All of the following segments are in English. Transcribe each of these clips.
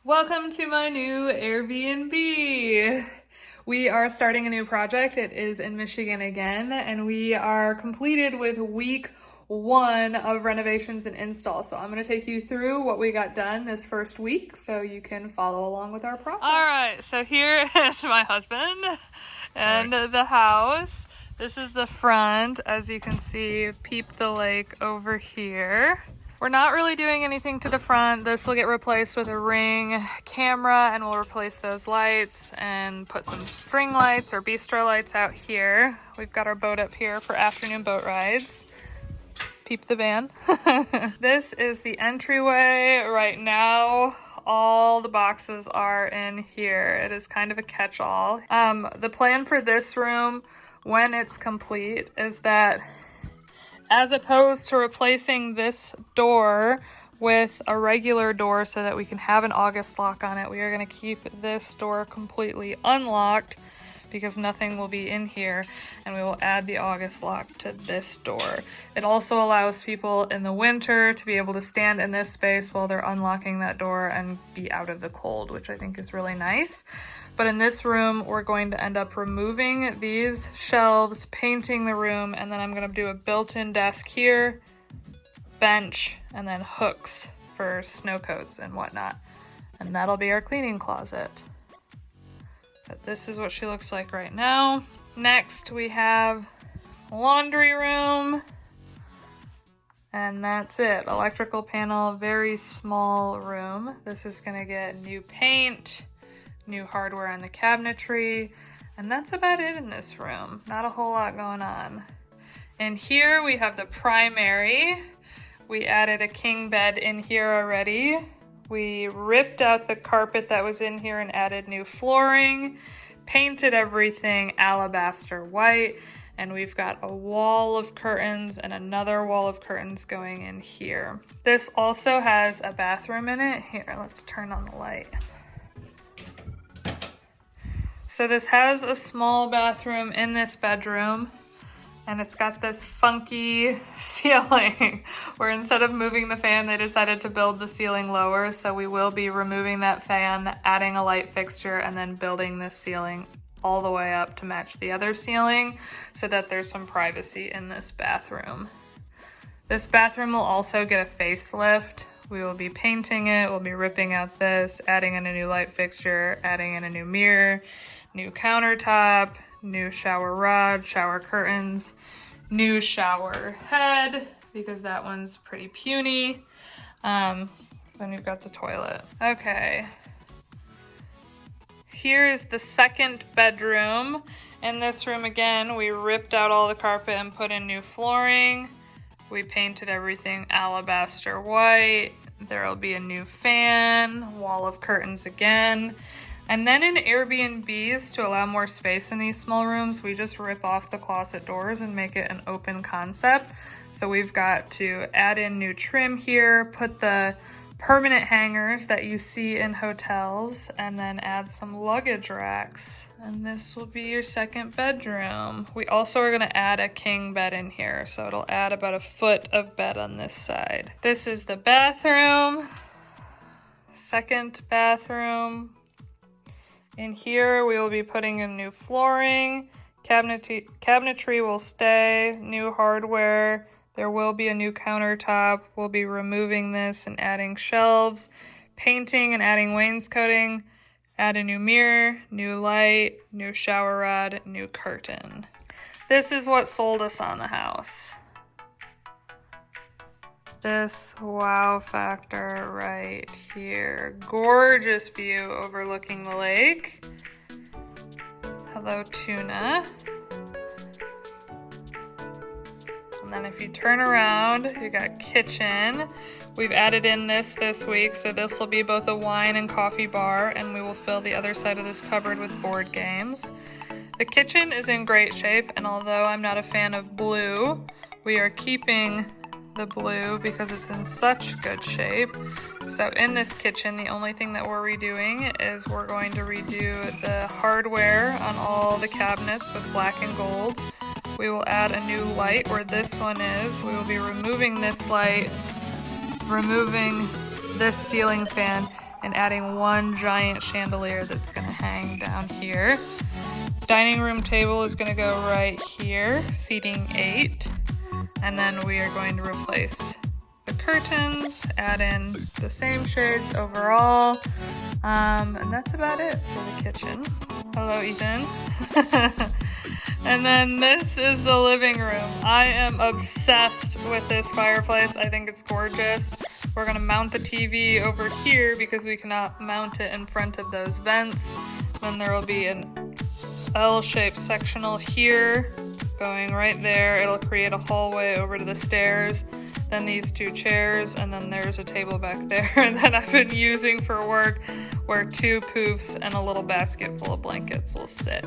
Welcome to my new Airbnb. We are starting a new project. It is in Michigan again, and we are completed with week 1 of renovations and install. So I'm going to take you through what we got done this first week so you can follow along with our process. All right, so here is my husband and the house. This is the front. As you can see, peep the lake over here. We're not really doing anything to the front. This will get replaced with a Ring camera, and we'll replace those lights and put some string lights or bistro lights out here. We've got our boat up here for afternoon boat rides. Peep the van. This is the entryway. Right now, all the boxes are in here. It is kind of a catch-all. The plan for this room, when it's complete, is that as opposed to replacing this door with a regular door so that we can have an August lock on it, we are going to keep this door completely unlocked because nothing will be in here, and we will add the August lock to this door. It also allows people in the winter to be able to stand in this space while they're unlocking that door and be out of the cold, which I think is really nice. But in this room, we're going to end up removing these shelves, painting the room, and then I'm going to do a built-in desk here, bench, and then hooks for snow coats and whatnot. And that'll be our cleaning closet. But this is what she looks like right now. Next, we have laundry room. And that's it. Electrical panel, very small room. This is going to get new paint, new hardware on the cabinetry, and that's about it in this room. Not a whole lot going on. And here we have the primary. We added a king bed in here already. We ripped out the carpet that was in here and added new flooring, painted everything alabaster white, and we've got a wall of curtains and another wall of curtains going in here. This also has a bathroom in it. Here, let's turn on the light. So this has a small bathroom in this bedroom, and it's got this funky ceiling where instead of moving the fan, they decided to build the ceiling lower. So we will be removing that fan, adding a light fixture, and then building this ceiling all the way up to match the other ceiling so that there's some privacy in this bathroom. This bathroom will also get a facelift. We will be painting it, we'll be ripping out this, adding in a new light fixture, adding in a new mirror, new countertop, new shower rod, shower curtains, new shower head, because that one's pretty puny. Then we've got the toilet. Okay. Here is the second bedroom. In this room again, we ripped out all the carpet and put in new flooring. We painted everything alabaster white. There'll be a new fan, wall of curtains again. And then in Airbnbs, to allow more space in these small rooms, we just rip off the closet doors and make it an open concept. So we've got to add in new trim here, put the permanent hangers that you see in hotels, and then add some luggage racks. And this will be your second bedroom. We also are gonna add a king bed in here, so it'll add about a foot of bed on this side. This is the bathroom, second bathroom. In here, we will be putting in new flooring, cabinetry will stay, new hardware. There will be a new countertop. We'll be removing this and adding shelves, painting and adding wainscoting, add a new mirror, new light, new shower rod, new curtain. This is what sold us on the house. This wow factor right here. Gorgeous view overlooking the lake. Hello, tuna. And then if you turn around, you got kitchen. We've added in this week, so this will be both a wine and coffee bar, and we will fill the other side of this cupboard with board games. The kitchen is in great shape, and although I'm not a fan of blue, we are keeping the blue because it's in such good shape. So in this kitchen, the only thing that we're redoing is we're going to redo the hardware on all the cabinets with black and gold. We will add a new light where this one is. We will be removing this light, removing this ceiling fan, and adding one giant chandelier that's gonna hang down here. Dining room table is gonna go right here, seating 8. And then we are going to replace the curtains, add in the same shades overall. And that's about it for the kitchen. Hello, Ethan. And then this is the living room. I am obsessed with this fireplace. I think it's gorgeous. We're gonna mount the TV over here because we cannot mount it in front of those vents. Then there will be an L-shaped sectional here going right there. It'll create a hallway over to the stairs. Then these 2 chairs, and then there's a table back there that I've been using for work where 2 poofs and a little basket full of blankets will sit.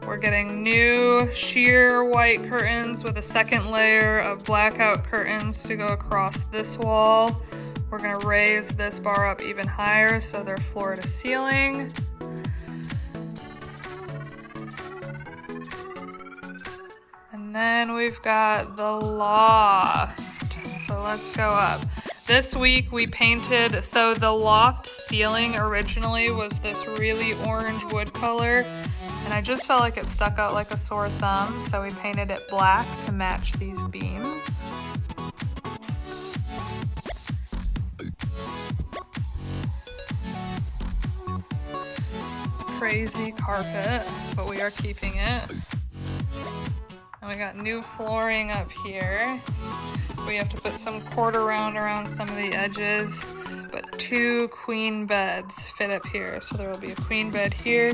We're getting new sheer white curtains with a second layer of blackout curtains to go across this wall. We're gonna raise this bar up even higher so they're floor to ceiling. And then we've got the loft. So let's go up. This week we painted, so the loft ceiling originally was this really orange wood color, and I just felt like it stuck out like a sore thumb, so we painted it black to match these beams. Crazy carpet, but we are keeping it. And we got new flooring up here. We have to put some cord around some of the edges, but 2 queen beds fit up here. So there will be a queen bed here,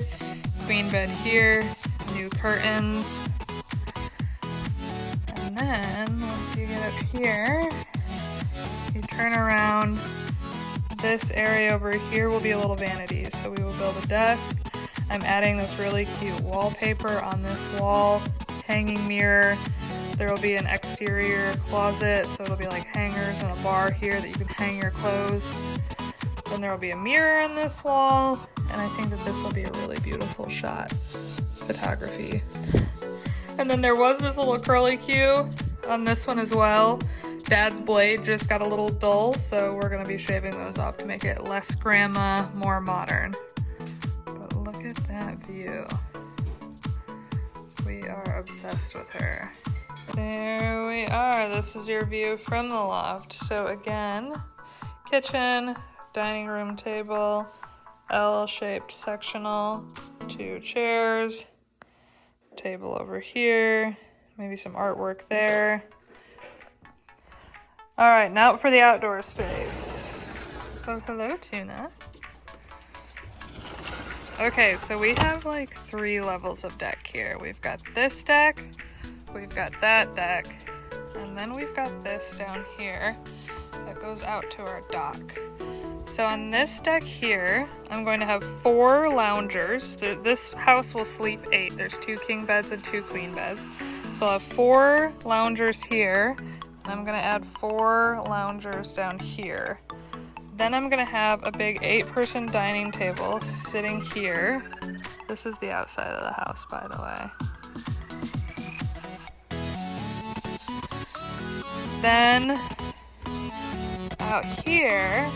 new curtains. And then once you get up here, you turn around, this area over here will be a little vanity. So we will build a desk. I'm adding this really cute wallpaper on this wall, hanging mirror. There will be an exterior closet, so it'll be like hangers and a bar here that you can hang your clothes. Then there will be a mirror on this wall, and I think that this will be a really beautiful shot. Photography. And then there was this little curly cue on this one as well. Dad's blade just got a little dull, so we're gonna be shaving those off to make it less grandma, more modern. But look at that view. We are obsessed with her. There we are. This is your view from the loft. So again, kitchen, dining room table, L-shaped sectional, 2 chairs, table over here, maybe some artwork there. All right, now for the outdoor space. Oh, hello, Tuna. Okay, so we have like 3 levels of deck here. We've got this deck, we've got that deck, and then we've got this down here that goes out to our dock. So on this deck here, I'm going to have 4 loungers. This house will sleep 8. There's 2 king beds and 2 queen beds. So I'll have 4 loungers here, and I'm gonna add 4 loungers down here. Then I'm gonna have a big 8-person dining table sitting here. This is the outside of the house, by the way. Then out here,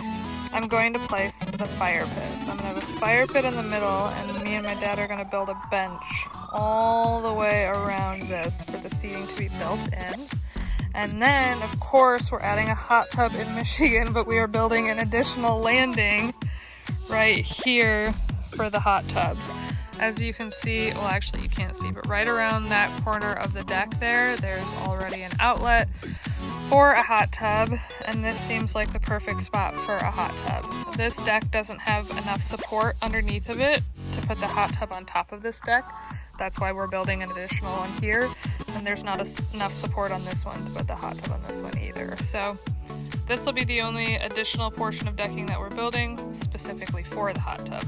I'm going to place the fire pit. So I'm gonna have a fire pit in the middle, and me and my dad are gonna build a bench all the way around this for the seating to be built in. And then, of course, we're adding a hot tub in Michigan, but we are building an additional landing right here for the hot tub. As you can see, well, actually you can't see, but right around that corner of the deck there's already an outlet for a hot tub, and this seems like the perfect spot for a hot tub. This deck doesn't have enough support underneath of it to put the hot tub on top of this deck. That's why we're building an additional one here, and there's not enough support on this one to put the hot tub on this one either. So this will be the only additional portion of decking that we're building specifically for the hot tub.